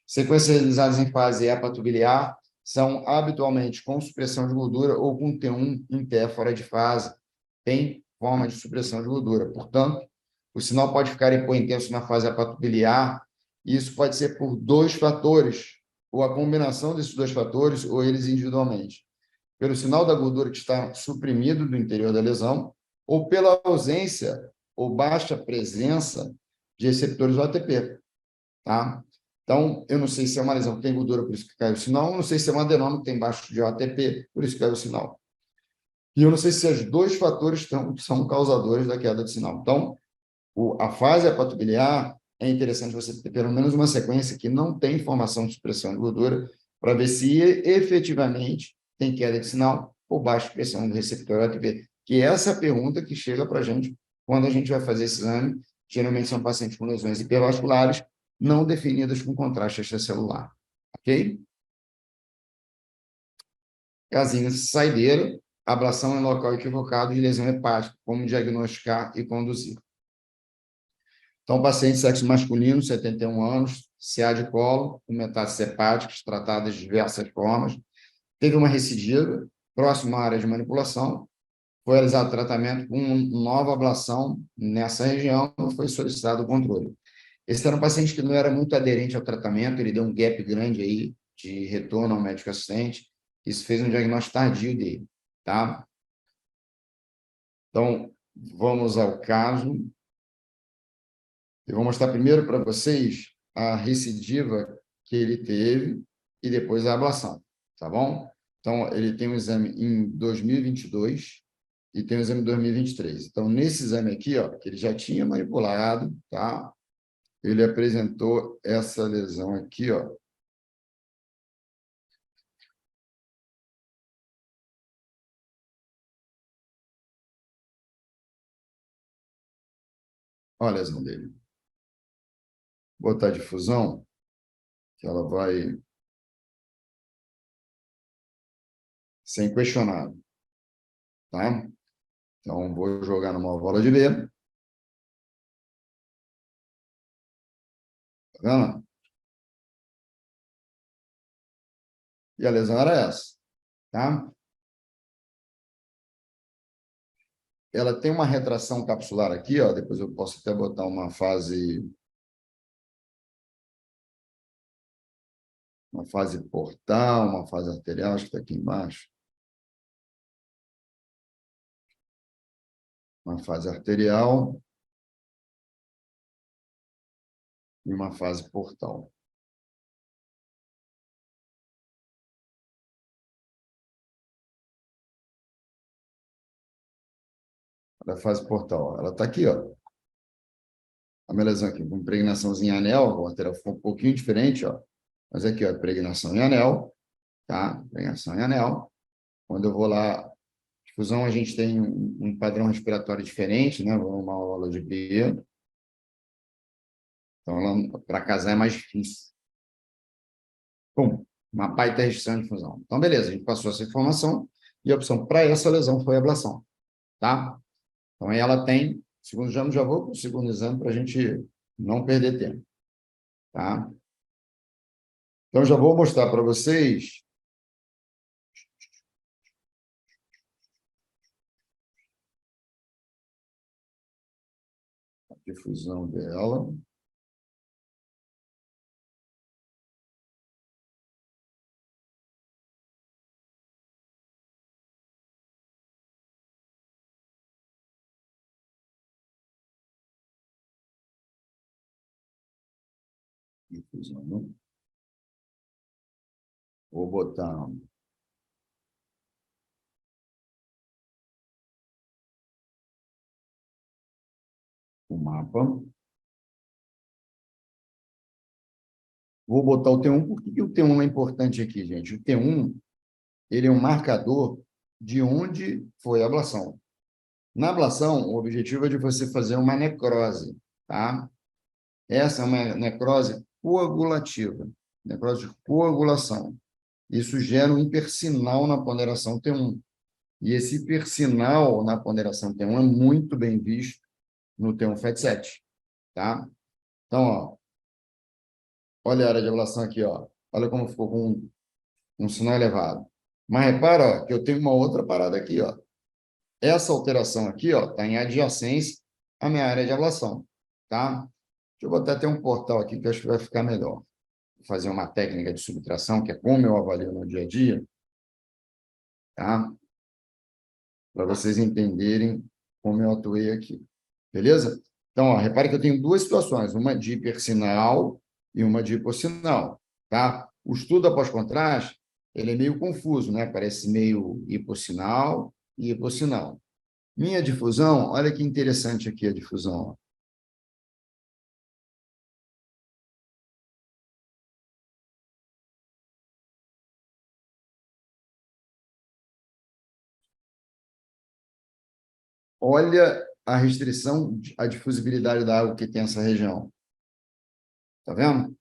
Sequências realizadas em fase hepatobiliar são habitualmente com supressão de gordura ou com T1 em pé fora de fase. Tem forma de supressão de gordura. Portanto, o sinal pode ficar hipointenso na fase hepatobiliar, e isso pode ser por dois fatores, ou a combinação desses dois fatores, ou eles individualmente. Pelo sinal da gordura que está suprimido do interior da lesão, ou pela ausência ou baixa presença de receptores do ATP. Tá? Então, eu não sei se é uma lesão que tem gordura, por isso que caiu o sinal, eu não sei se é uma adenoma que tem baixo de ATP, por isso que caiu o sinal. E eu não sei se os dois fatores são causadores da queda de sinal. Então, a fase hepatobiliar, é interessante você ter pelo menos uma sequência que não tem informação de supressão de gordura, para ver se efetivamente tem queda de sinal ou baixa pressão do receptor ATP, que é essa pergunta que chega para a gente quando a gente vai fazer esse exame. Geralmente são pacientes com lesões hipervasculares não definidas com contraste extracelular. Ok? Casinha saideira, ablação em local equivocado de lesão hepática, como diagnosticar e conduzir. Então, paciente sexo masculino, 71 anos, CA de colo, com metástases hepáticas, tratadas de diversas formas, teve uma recidiva próxima à área de manipulação, foi realizado tratamento com nova ablação nessa região, foi solicitado o controle. Esse era um paciente que não era muito aderente ao tratamento, ele deu um gap grande aí de retorno ao médico assistente, isso fez um diagnóstico tardio dele, tá? Então, vamos ao caso. Eu vou mostrar primeiro para vocês a recidiva que ele teve e depois a ablação, tá bom? Então, ele tem um exame em 2022 e tem um exame em 2023. Então, nesse exame aqui, ó, que ele já tinha manipulado, tá? Ele apresentou essa lesão aqui, ó. Olha a lesão dele. Vou botar difusão, que ela vai ser questionada, tá? Então, vou jogar numa bola de ver. Tá vendo? E a lesão era essa, tá? Ela tem uma retração capsular aqui, ó. Depois eu posso até botar uma fase portal, uma fase arterial, acho que está aqui embaixo. Uma fase arterial e uma fase portal. A fase portal, ela está aqui, ó. A minha lesão aqui, com impregnaçãozinha em anel, o arterial ficou um pouquinho diferente, ó. Mas aqui, ó, impregnação em anel, tá? Impregnação em anel. Quando eu vou lá, difusão, a gente tem um padrão respiratório diferente, né? Vou numa aula de B. Então, para casar é mais difícil. Pum, uma baita restrição de fusão. Então, beleza, a gente passou essa informação e a opção para essa lesão foi a ablação, tá? Então, aí ela tem, segundo exame, já vou para o segundo exame para a gente não perder tempo, tá? Então, já vou mostrar para vocês a difusão dela. Difusão. Vou botar o mapa. Vou botar o T1. Por que o T1 é importante aqui, gente? O T1, ele é um marcador de onde foi a ablação. Na ablação, o objetivo é de você fazer uma necrose, tá? Essa é uma necrose coagulativa, necrose de coagulação. Isso gera um hipersinal na ponderação T1. E esse hipersinal na ponderação T1 é muito bem visto no T1 FET7, tá? Então, ó, olha a área de ablação aqui, ó. Olha como ficou com um sinal elevado. Mas repara, ó, que eu tenho uma outra parada aqui, ó. Essa alteração aqui, ó, está em adjacência à minha área de ablação, tá? Deixa eu botar até um portal aqui que eu acho que vai ficar melhor. Vou fazer uma técnica de subtração, que é como eu avalio no dia a dia, tá? Para vocês entenderem como eu atuei aqui. Beleza? Então, ó, repare que eu tenho duas situações, uma de hipersinal e uma de hipossinal, tá? O estudo após contraste, ele é meio confuso, né? Parece meio hipossinal e hipossinal. Minha difusão, olha que interessante aqui a difusão, ó. Olha a restrição, a difusibilidade da água que tem essa região. Tá vendo?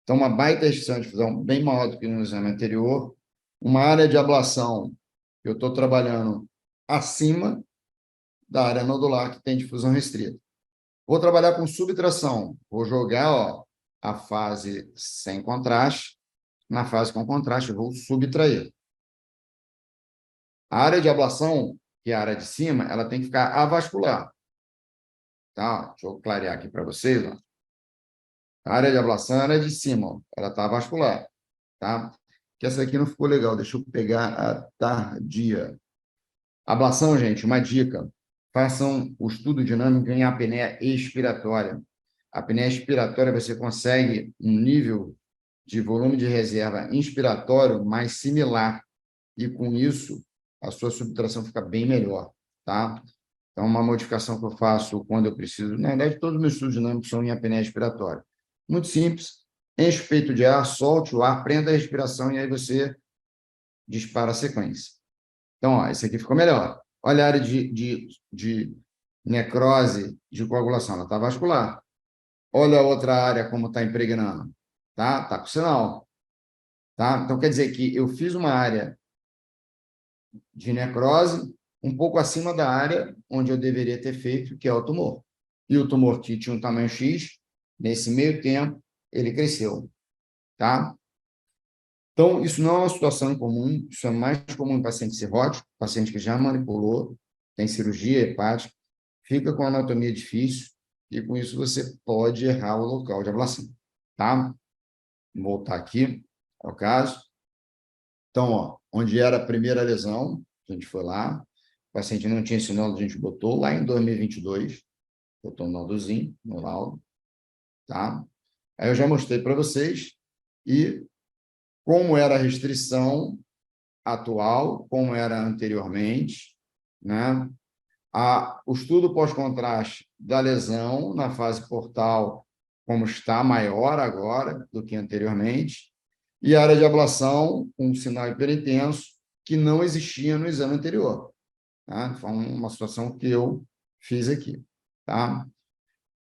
Então, uma baita restrição de difusão, bem maior do que no exame anterior. Uma área de ablação, eu estou trabalhando acima da área nodular, que tem difusão restrita. Vou trabalhar com subtração. Vou jogar, ó, a fase sem contraste. Na fase com contraste, eu vou subtrair. A área de ablação, que é a área de cima, ela tem que ficar avascular. Tá? Deixa eu clarear aqui para vocês. Ó. A área de ablação é a área de cima, ó. Ela está vascular. Tá? Que essa aqui não ficou legal. Deixa eu pegar a tardia. Ablação, gente, uma dica. Façam o estudo dinâmico em apneia expiratória. A apneia expiratória, você consegue um nível de volume de reserva inspiratório mais similar. E, com isso, a sua subtração fica bem melhor. Tá? Então, uma modificação que eu faço quando eu preciso... Na verdade, todos os meus estudos dinâmicos são em apneia expiratória. Muito simples. Enche o peito de ar, solte o ar, prenda a respiração e aí você dispara a sequência. Então, ó, esse aqui ficou melhor. Olha a área de necrose de coagulação, ela está vascular. Olha a outra área como está impregnando. Tá com sinal. Tá? Então, quer dizer que eu fiz uma área de necrose um pouco acima da área onde eu deveria ter feito, que é o tumor. E o tumor que tinha um tamanho X, nesse meio tempo, ele cresceu. Tá? Então, isso não é uma situação incomum, isso é mais comum em paciente cirrótico, paciente que já manipulou, tem cirurgia hepática, fica com anatomia difícil, e com isso você pode errar o local de ablação, tá? Vou voltar aqui ao caso. Então, ó, onde era a primeira lesão, a gente foi lá, o paciente não tinha esse nódulo, a gente botou lá em 2022, botou um nódulozinho no laudo, tá? Aí eu já mostrei para vocês, e como era a restrição atual, como era anteriormente, né? O estudo pós-contraste da lesão na fase portal, como está maior agora do que anteriormente, e a área de ablação com um sinal hiperintenso que não existia no exame anterior. Tá? Foi uma situação que eu fiz aqui. Tá?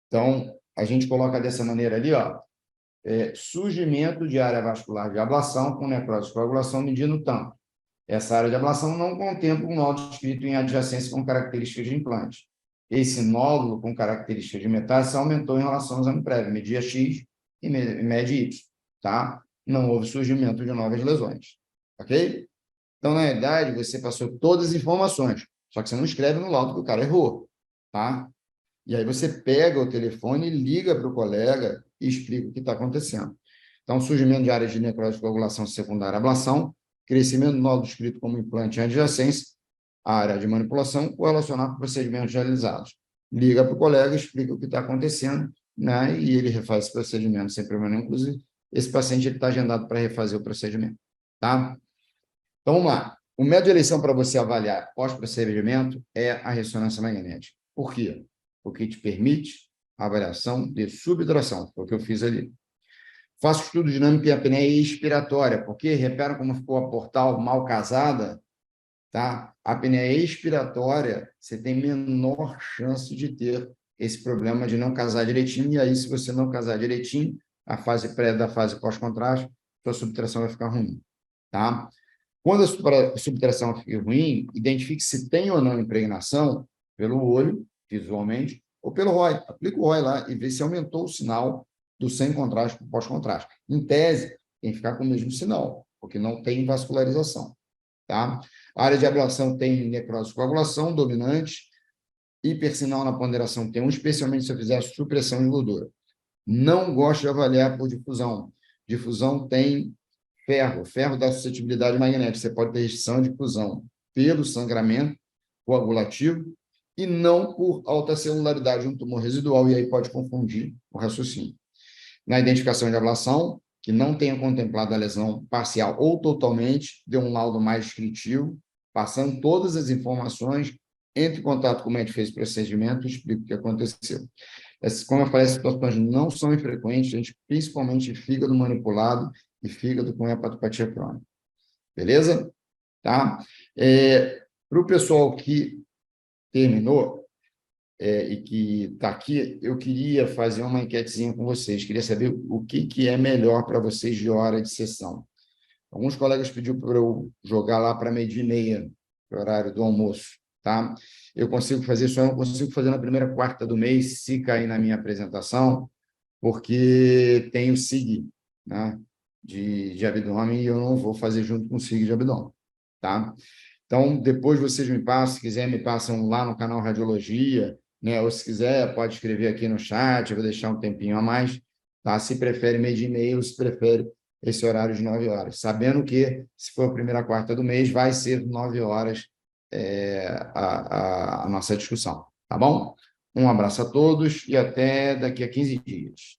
Então, a gente coloca dessa maneira ali, ó, surgimento de área vascular de ablação com necrose de coagulação medindo tanto. Essa área de ablação não contempla um nódulo descrito em adjacência com características de implante. Esse nódulo com características de metástase aumentou em relação ao exame prévio, media X e mede Y. Tá? Não houve surgimento de novas lesões. Ok? Então, na realidade, você passou todas as informações, só que você não escreve no laudo que o cara errou. Tá? E aí você pega o telefone, liga para o colega e explica o que está acontecendo. Então, surgimento de área de necrose de coagulação secundária à ablação, crescimento do nódulo descrito como implante em adjacência, área de manipulação correlacionada com procedimentos realizados. Liga para o colega, explica o que está acontecendo né? E ele refaz esse procedimento sem problema nenhum. Inclusive, esse paciente está agendado para refazer o procedimento, tá? Então, vamos lá. O método de eleição para você avaliar pós-procedimento é a ressonância magnética. Por quê? Porque te permite a avaliação de subtração, foi o que eu fiz ali. Faço estudo dinâmico em apneia expiratória, porque reparam como ficou a portal mal casada, tá? A apneia expiratória, você tem menor chance de ter esse problema de não casar direitinho, e aí, se você não casar direitinho, a fase pré da fase pós-contraste, sua subtração vai ficar ruim, tá? Quando a subtração fica ruim, identifique se tem ou não impregnação pelo olho, visualmente, ou pelo ROI. Aplica o ROI lá e vê se aumentou o sinal do sem contraste para o pós-contraste. Em tese, tem que ficar com o mesmo sinal, porque não tem vascularização. Tá? A área de ablação tem necrose de coagulação dominante, hipersinal na ponderação tem um, especialmente se eu fizer supressão de gordura. Não gosto de avaliar por difusão. Difusão tem ferro dá suscetibilidade magnética. Você pode ter restrição de difusão pelo sangramento coagulativo e não por alta celularidade de um tumor residual, e aí pode confundir o raciocínio. Na identificação de ablação, que não tenha contemplado a lesão parcial ou totalmente, dê um laudo mais descritivo, passando todas as informações, entre em contato com o médico que fez o procedimento e explica o que aconteceu. Como eu falei, essas situações não são infrequentes, gente, principalmente fígado manipulado e fígado com hepatopatia crônica. Beleza? Tá? Para o pessoal que terminou e que está aqui, eu queria fazer uma enquetezinha com vocês. Queria saber o que é melhor para vocês de hora de sessão. Alguns colegas pediram para eu jogar lá para 12h30, o horário do almoço. Tá? Eu consigo fazer, só não consigo fazer na primeira quarta do mês, se cair na minha apresentação, porque tem o SIG, né, de abdômen, e eu não vou fazer junto com o SIG de abdômen. Tá? Então, depois vocês me passam, se quiser, me passam lá no canal Radiologia, né, ou se quiser, pode escrever aqui no chat, eu vou deixar um tempinho a mais, tá? Se prefere 12h30 ou se prefere esse horário de 9 horas, sabendo que, se for a primeira quarta do mês, vai ser 9 horas a nossa discussão, tá bom? Um abraço a todos e até daqui a 15 dias.